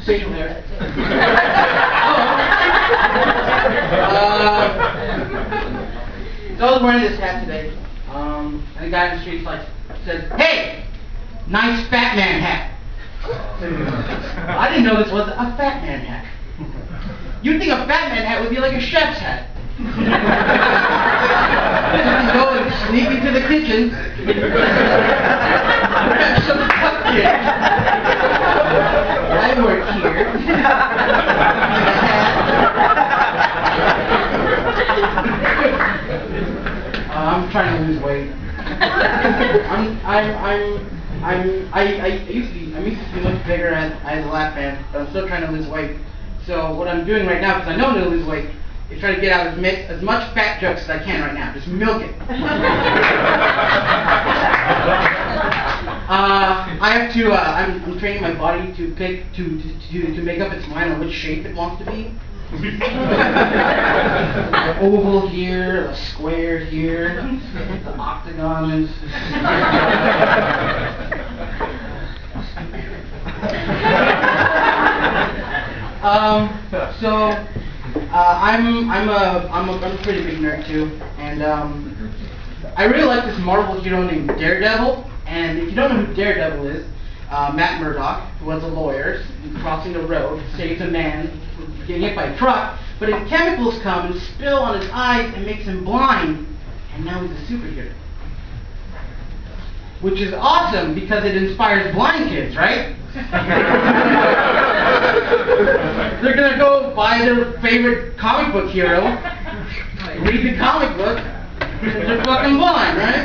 Facial hair. So I was wearing this hat today, and the guy in the street said, "Hey, nice fat man hat." I didn't know this was a fat man hat. You'd think a fat man hat would be like a chef's hat. You go and sneak into the kitchen. Grab some cupcakes. I work here. I'm trying to lose weight. I used to be much bigger as a lap band, but I'm still trying to lose weight. So what I'm doing right now, because I know I'm going to lose weight, is trying to get out as much fat jokes as I can right now. Just milk it. I have to. I'm training my body to pick to make up its mind on which shape it wants to be. An oval here, a square here, the octagon is. I'm a pretty big nerd too, and I really like this Marvel hero named Daredevil. And if you don't know who Daredevil is, Matt Murdock, who was a lawyer, crossing the road, saves a man from getting hit by a truck, but then chemicals come and spill on his eyes and makes him blind, and now he's a superhero. Which is awesome because it inspires blind kids, right? They're gonna go buy their favorite comic book hero, read the comic book, because they're fucking blind, right?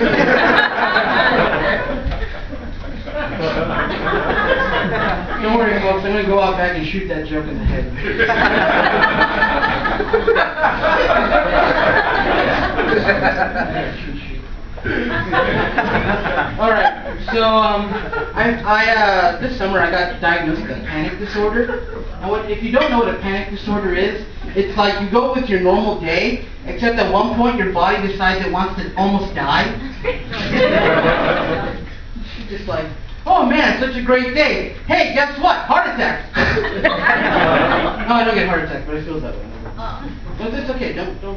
Don't worry, folks. I'm gonna go out back and shoot that joke in the head. All right. So, this summer I got diagnosed with a panic disorder. And if you don't know what a panic disorder is, it's like you go with your normal day, except at one point your body decides it wants to almost die. Just like, oh man, such a great day. Hey, guess what? Heart attack. No, I don't get heart attack, but it feels that way. No, it's okay. Don't go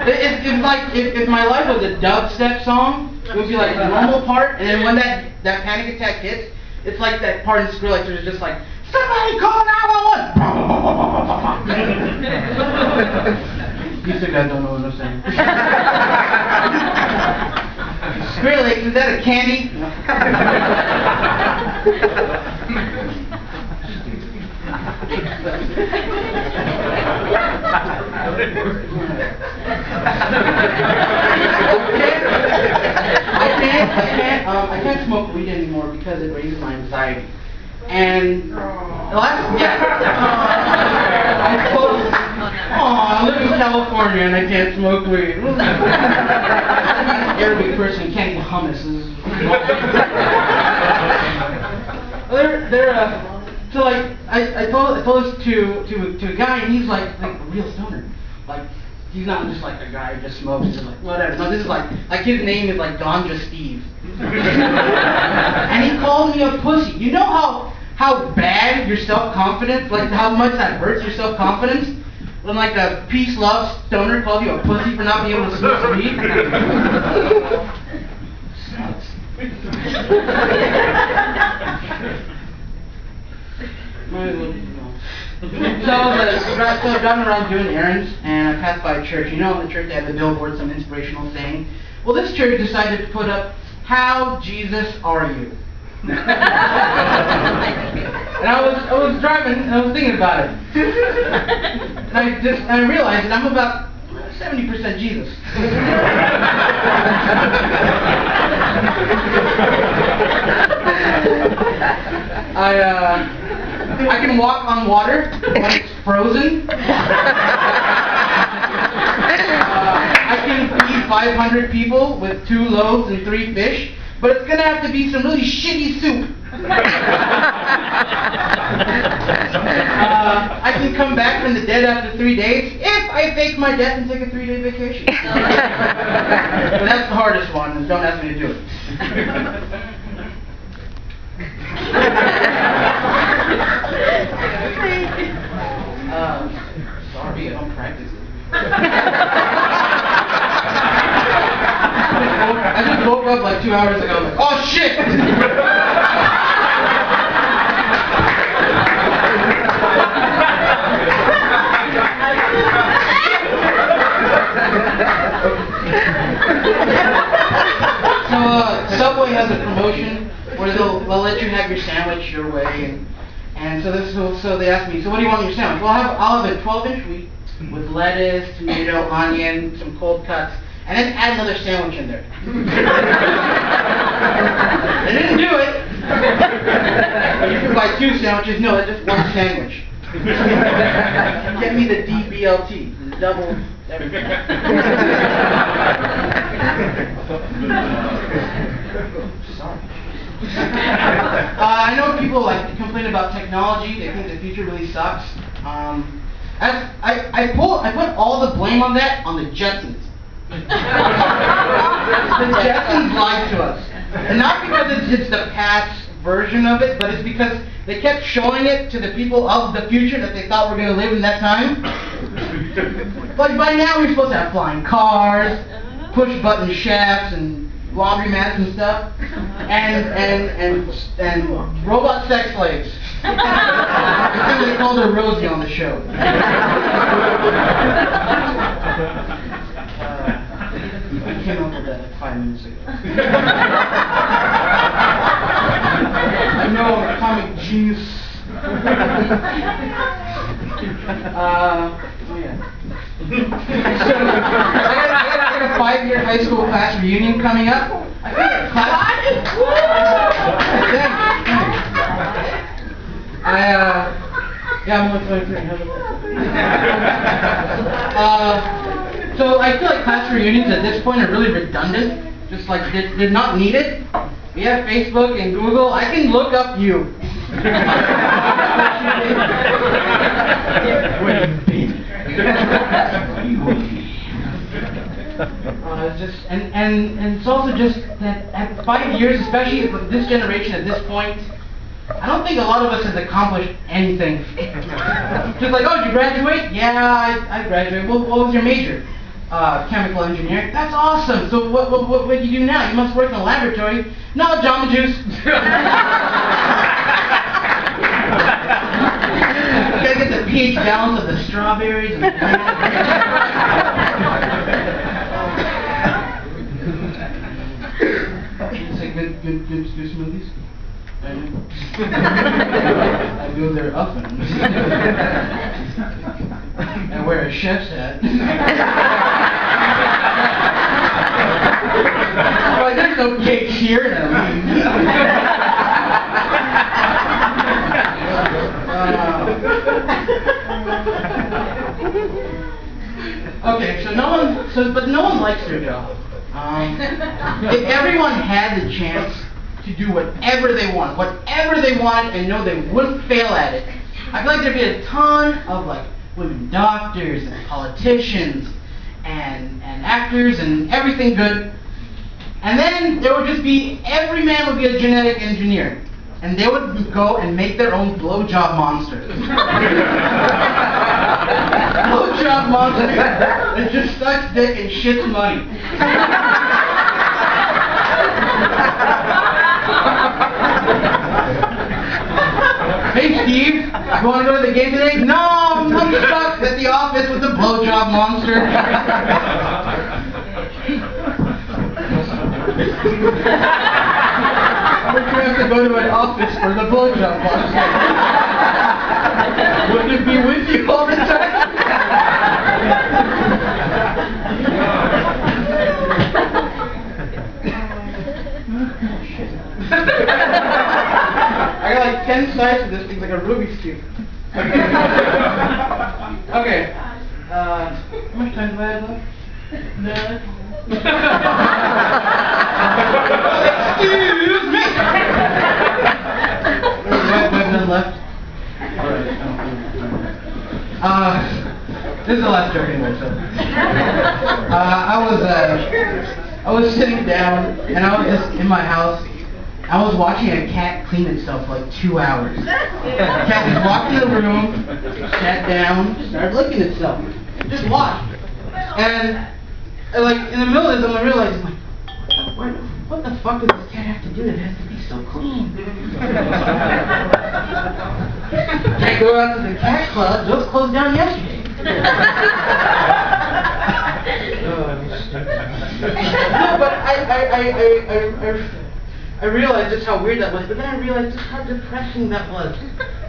It's like if my life was a dubstep song, it would be like the normal part, and then when that panic attack hits, it's like that part in Skrillex where it's just like, somebody call 911. You still guys don't know what I'm saying. Skrillex, is that a candy? I can't smoke weed anymore because it raises my anxiety. And I live in California and I can't smoke weed. Arabic person can't eat hummus. So like I told this to a guy, and he's like a real stoner. Like he's not just like a guy who just smokes and like whatever. No, this is like his name is like Ganja Steve. And he called me a pussy. You know how bad your self-confidence, like how much that hurts your self-confidence? When like a peace love stoner calls you a pussy for not being able to smoke weed? Sucks. So I was driving around doing errands, and I passed by a church. You know, in the church they have the billboard, some inspirational saying. Well, this church decided to put up, "How Jesus are you?" And I was driving, and I was thinking about it. And I realized that I'm about 70% Jesus. I can walk on water when it's frozen. I can feed 500 people with 2 loaves and 3 fish, but it's gonna have to be some really shitty soup. I can come back from the dead after 3 days if I fake my death and take a 3-day vacation. But that's the hardest one, and don't ask me to do it. 2 hours ago. I'm like, oh shit! So Subway has a promotion where they'll let you have your sandwich your way, and so they asked me, so what do you want in your sandwich? Well, I'll have a 12-inch wheat with lettuce, tomato, onion, some cold cuts, and then add another sandwich in there. They didn't do it. You can buy 2 sandwiches. No, it's just 1 sandwich. Get me the DBLT, the double everything. Sorry. I know people like complain about technology. They think the future really sucks. I put all the blame on that on the Jetsons. The Jetsons lied to us, and not because it's the past version of it, but it's because they kept showing it to the people of the future that they thought were going to live in that time. But by now we're supposed to have flying cars, push-button chefs, and laundromats and stuff, and robot sex slaves. Because they called her Rosie on the show. I came up with that like 5 minutes ago. I know I'm a comic genius. Oh yeah. So, I got a 5-year high school class reunion coming up. I got a class. Yeah, I'm only 23. So I feel like class reunions at this point are really redundant. Just like they're not needed. We have Facebook and Google. I can look up you. And it's also just that at 5 years, especially with this generation at this point, I don't think a lot of us has accomplished anything. Just like, oh, did you graduate? Yeah, I graduated. What was your major? Chemical engineering. That's awesome. So what do you do now? You must work in a laboratory. No, Jamba Juice. Gotta get the pH balance of the strawberries and it's like good smoothies. I go there often. I wear a chef's hat. Like, there's no cake here. Okay, but no one likes their job. If everyone had the chance to do whatever they wanted, and know they wouldn't fail at it, I feel like there'd be a ton of like women doctors and politicians and actors and everything good. And then there would just be, every man would be a genetic engineer. And they would go and make their own blowjob monster. Blowjob monster. It just sucks dick and shits money. Hey Steve, you want to go to the game today? No, I'm stuck at the office with the blowjob monster. Would you have to go to an office for the blowjob monster? Wouldn't it be with you all the time? I got like 10 sides of this thing, like a Rubik's Cube. Okay. How much time do I have left? Excuse me! We have none left? Alright. This is the last joke anyway, so. I was sitting down, and I was just in my house. I was watching a cat clean itself for like 2 hours. The cat just walked in the room, sat down, started licking itself. Just watched. And like in the middle of this, I realized, like, what the fuck does this cat have to do? It has to be so clean. I go out to the cat club. Those closed down yesterday. No, but I realized just how weird that was, but then I realized just how depressing that was.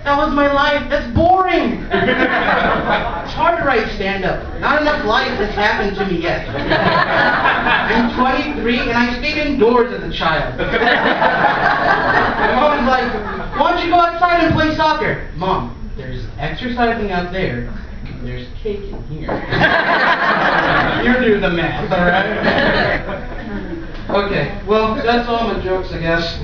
That was my life. That's boring. It's hard to write stand-up. Not enough life has happened to me yet. I'm 23 and I stayed indoors as a child. My mom was like, why don't you go outside and play soccer? Mom, there's exercising out there. There's cake in here. You do the math, alright? Okay, well, that's all my jokes, I guess.